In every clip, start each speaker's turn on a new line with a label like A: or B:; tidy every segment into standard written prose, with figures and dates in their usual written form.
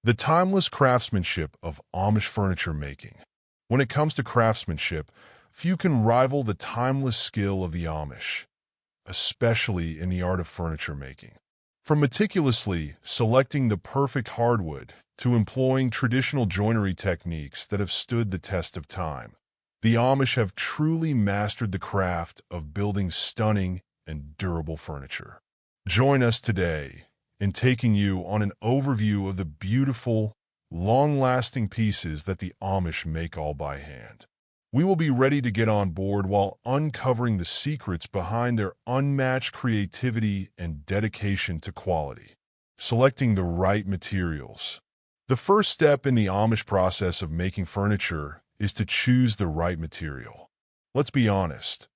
A: The timeless craftsmanship of Amish furniture making. When it comes to craftsmanship, few can rival the timeless skill of the Amish, especially in the art of furniture making. From meticulously selecting the perfect hardwood to employing traditional joinery techniques that have stood the test of time, the Amish have truly mastered the craft of building stunning and durable furniture. Join us today in taking you on an overview of the beautiful, long-lasting pieces that the Amish make all by hand. We will be ready to get on board while uncovering the secrets behind their unmatched creativity and dedication to quality. Selecting the right materials. The first step in the Amish process of making furniture is to choose the right material. Let's be honest.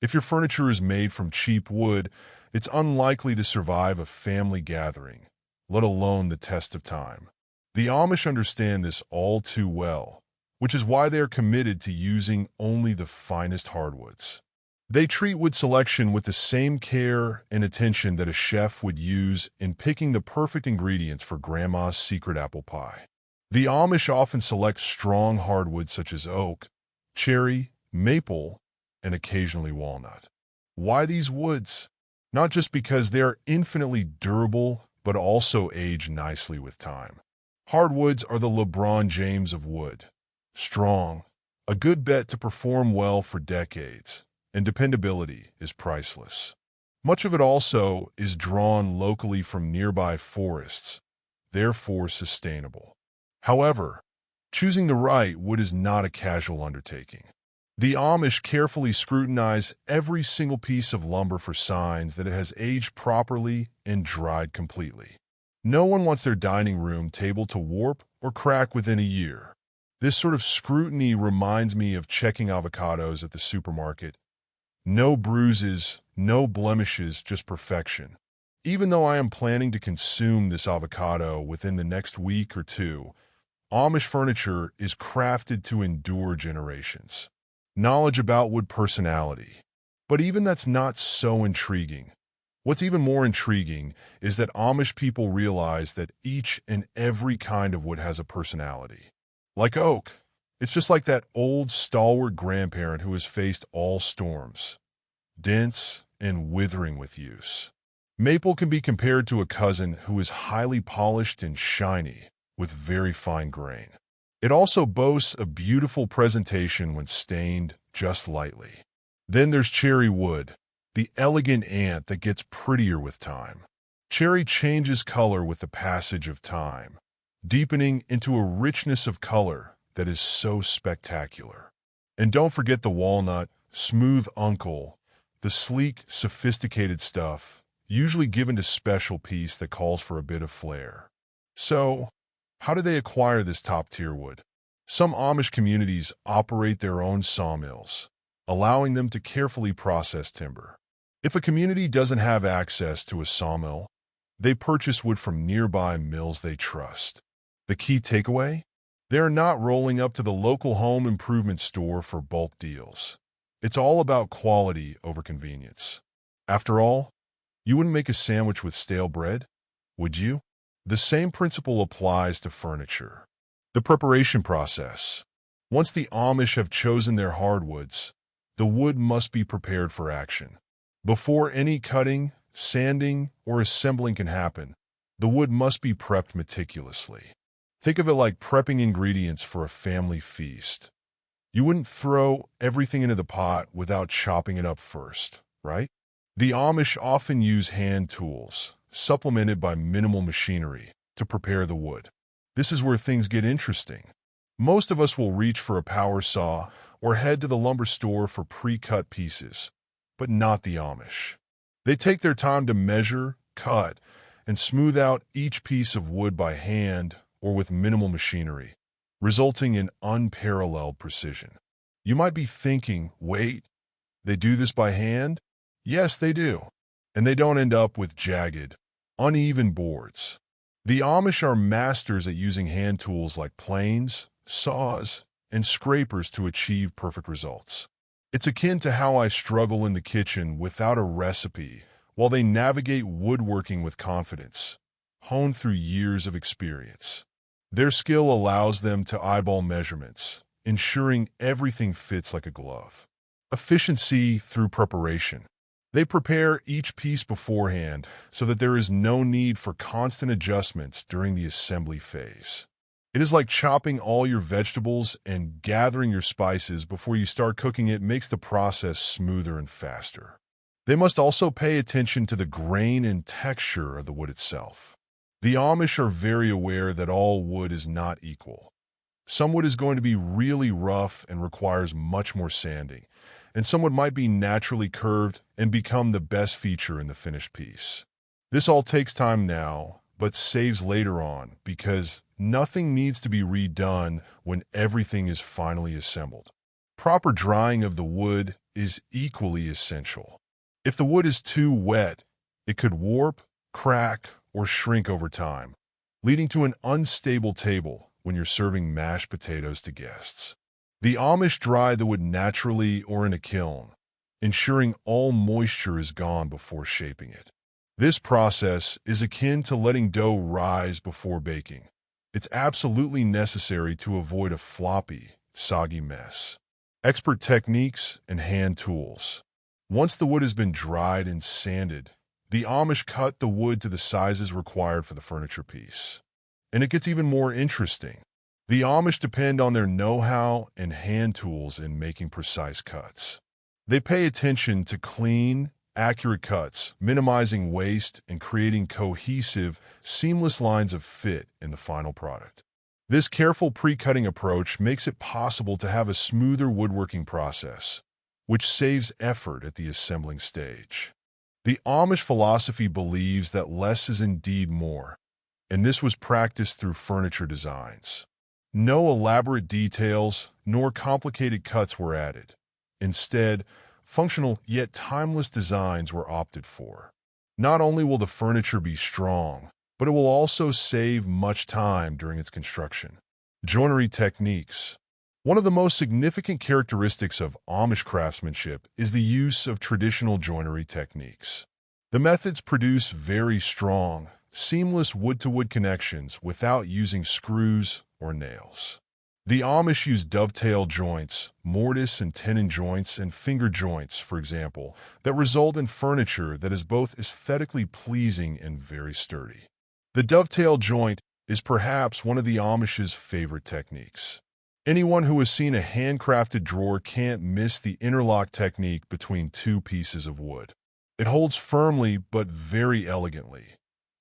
A: If your furniture is made from cheap wood, it's unlikely to survive a family gathering, let alone the test of time. The Amish understand this all too well, which is why they are committed to using only the finest hardwoods. They treat wood selection with the same care and attention that a chef would use in picking the perfect ingredients for Grandma's secret apple pie. The Amish often select strong hardwoods such as oak, cherry, maple, and occasionally walnut. Why these woods? Not just because they are infinitely durable, but also age nicely with time. Hardwoods are the LeBron James of wood. Strong, a good bet to perform well for decades, and dependability is priceless. Much of it also is drawn locally from nearby forests, therefore sustainable. However, choosing the right wood is not a casual undertaking. The Amish carefully scrutinize every single piece of lumber for signs that it has aged properly and dried completely. No one wants their dining room table to warp or crack within a year. This sort of scrutiny reminds me of checking avocados at the supermarket. No bruises, no blemishes, just perfection. Even though I am planning to consume this avocado within the next week or two, Amish furniture is crafted to endure generations. Knowledge about wood personality. But even that's not so intriguing. What's even more intriguing is that Amish people realize that each and every kind of wood has a personality. Like oak, it's just like that old stalwart grandparent who has faced all storms, dense and withering with use. Maple can be compared to a cousin who is highly polished and shiny, with very fine grain. It also boasts a beautiful presentation when stained just lightly. Then there's cherry wood, the elegant ant that gets prettier with time. Cherry changes color with the passage of time, deepening into a richness of color that is so spectacular. And don't forget the walnut, smooth uncle, the sleek, sophisticated stuff, usually given to special piece that calls for a bit of flair. So, how do they acquire this top-tier wood? Some Amish communities operate their own sawmills, allowing them to carefully process timber. If a community doesn't have access to a sawmill, they purchase wood from nearby mills they trust. The key takeaway? They are not rolling up to the local home improvement store for bulk deals. It's all about quality over convenience. After all, you wouldn't make a sandwich with stale bread, would you? The same principle applies to furniture. The preparation process. Once the Amish have chosen their hardwoods, the wood must be prepared for action. Before any cutting, sanding, or assembling can happen, the wood must be prepped meticulously. Think of it like prepping ingredients for a family feast. You wouldn't throw everything into the pot without chopping it up first, right? The Amish often use hand tools, supplemented by minimal machinery, to prepare the wood. This is where things get interesting. Most of us will reach for a power saw or head to the lumber store for pre-cut pieces, but not the Amish. They take their time to measure, cut, and smooth out each piece of wood by hand or with minimal machinery, resulting in unparalleled precision. You might be thinking, wait, they do this by hand? Yes, they do. And they don't end up with jagged, uneven boards. The Amish are masters at using hand tools like planes, saws, and scrapers to achieve perfect results. It's akin to how I struggle in the kitchen without a recipe while they navigate woodworking with confidence, honed through years of experience. Their skill allows them to eyeball measurements, ensuring everything fits like a glove. Efficiency through preparation. They prepare each piece beforehand so that there is no need for constant adjustments during the assembly phase. It is like chopping all your vegetables and gathering your spices before you start cooking. It makes the process smoother and faster. They must also pay attention to the grain and texture of the wood itself. The Amish are very aware that all wood is not equal. Some wood is going to be really rough and requires much more sanding, and some wood might be naturally curved and become the best feature in the finished piece. This all takes time now, but saves later on because nothing needs to be redone when everything is finally assembled. Proper drying of the wood is equally essential. If the wood is too wet, it could warp, crack, or shrink over time, leading to an unstable table when you're serving mashed potatoes to guests. The Amish dry the wood naturally or in a kiln, ensuring all moisture is gone before shaping it. This process is akin to letting dough rise before baking. It's absolutely necessary to avoid a floppy, soggy mess. Expert techniques and hand tools. Once the wood has been dried and sanded, the Amish cut the wood to the sizes required for the furniture piece. And it gets even more interesting. The Amish depend on their know-how and hand tools in making precise cuts. They pay attention to clean, accurate cuts, minimizing waste and creating cohesive, seamless lines of fit in the final product. This careful pre-cutting approach makes it possible to have a smoother woodworking process, which saves effort at the assembling stage. The Amish philosophy believes that less is indeed more, and this was practiced through furniture designs. No elaborate details nor complicated cuts were added. Instead, functional yet timeless designs were opted for. Not only will the furniture be strong, but it will also save much time during its construction. Joinery techniques. One of the most significant characteristics of Amish craftsmanship is the use of traditional joinery techniques. The methods produce very strong, seamless wood-to-wood connections without using screws or nails. The Amish use dovetail joints, mortise and tenon joints, and finger joints, for example, that result in furniture that is both aesthetically pleasing and very sturdy. The dovetail joint is perhaps one of the Amish's favorite techniques. Anyone who has seen a handcrafted drawer can't miss the interlock technique between two pieces of wood. It holds firmly but very elegantly.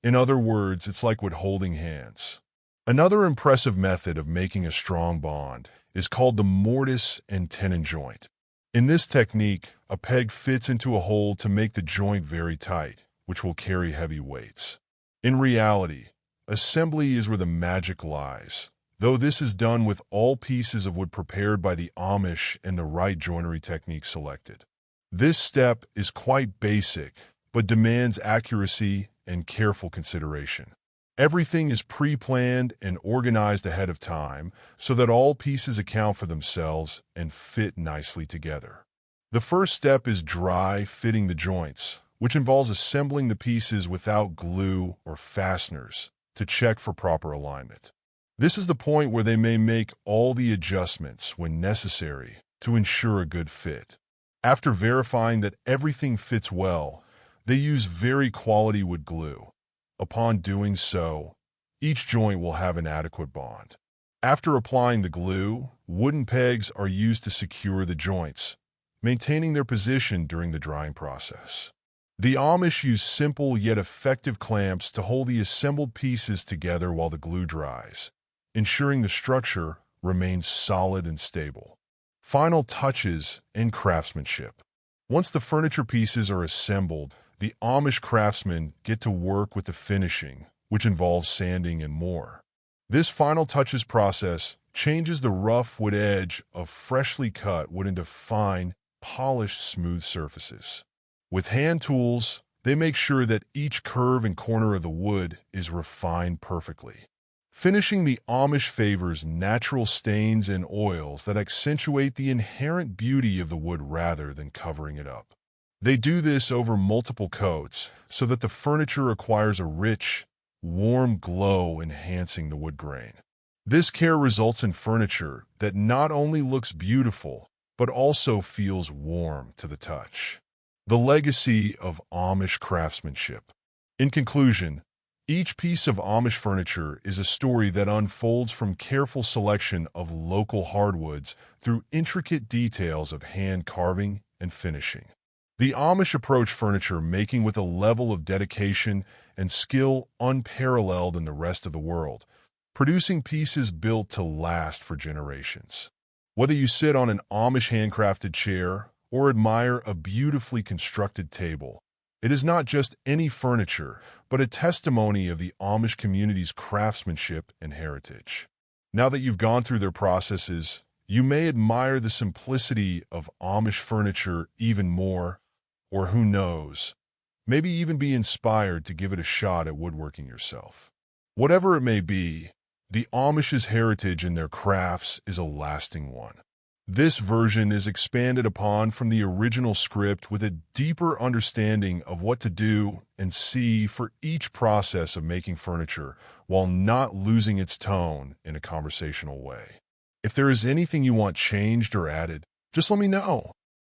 A: In other words, it's like wood holding hands. Another impressive method of making a strong bond is called the mortise and tenon joint. In this technique, a peg fits into a hole to make the joint very tight, which will carry heavy weights. In reality, assembly is where the magic lies, though this is done with all pieces of wood prepared by the Amish and the right joinery technique selected. This step is quite basic, but demands accuracy and careful consideration. Everything is pre-planned and organized ahead of time so that all pieces account for themselves and fit nicely together. The first step is dry fitting the joints, which involves assembling the pieces without glue or fasteners to check for proper alignment. This is the point where they may make all the adjustments when necessary to ensure a good fit. After verifying that everything fits well, they use very quality wood glue. Upon doing so, each joint will have an adequate bond. After applying the glue, wooden pegs are used to secure the joints, maintaining their position during the drying process. The Amish use simple yet effective clamps to hold the assembled pieces together while the glue dries, ensuring the structure remains solid and stable. Final touches and craftsmanship. Once the furniture pieces are assembled, the Amish craftsmen get to work with the finishing, which involves sanding and more. This final touches process changes the rough wood edge of freshly cut wood into fine, polished, smooth surfaces. With hand tools, they make sure that each curve and corner of the wood is refined perfectly. Finishing the Amish favors natural stains and oils that accentuate the inherent beauty of the wood rather than covering it up. They do this over multiple coats so that the furniture acquires a rich, warm glow enhancing the wood grain. This care results in furniture that not only looks beautiful, but also feels warm to the touch. The legacy of Amish craftsmanship. In conclusion, each piece of Amish furniture is a story that unfolds from careful selection of local hardwoods through intricate details of hand carving and finishing. The Amish approach furniture making with a level of dedication and skill unparalleled in the rest of the world, producing pieces built to last for generations. Whether you sit on an Amish handcrafted chair or admire a beautifully constructed table, it is not just any furniture, but a testimony of the Amish community's craftsmanship and heritage. Now that you've gone through their processes, you may admire the simplicity of Amish furniture even more, or who knows, maybe even be inspired to give it a shot at woodworking yourself. Whatever it may be, the Amish's heritage in their crafts is a lasting one. This version is expanded upon from the original script with a deeper understanding of what to do and see for each process of making furniture while not losing its tone in a conversational way. If there is anything you want changed or added, just let me know.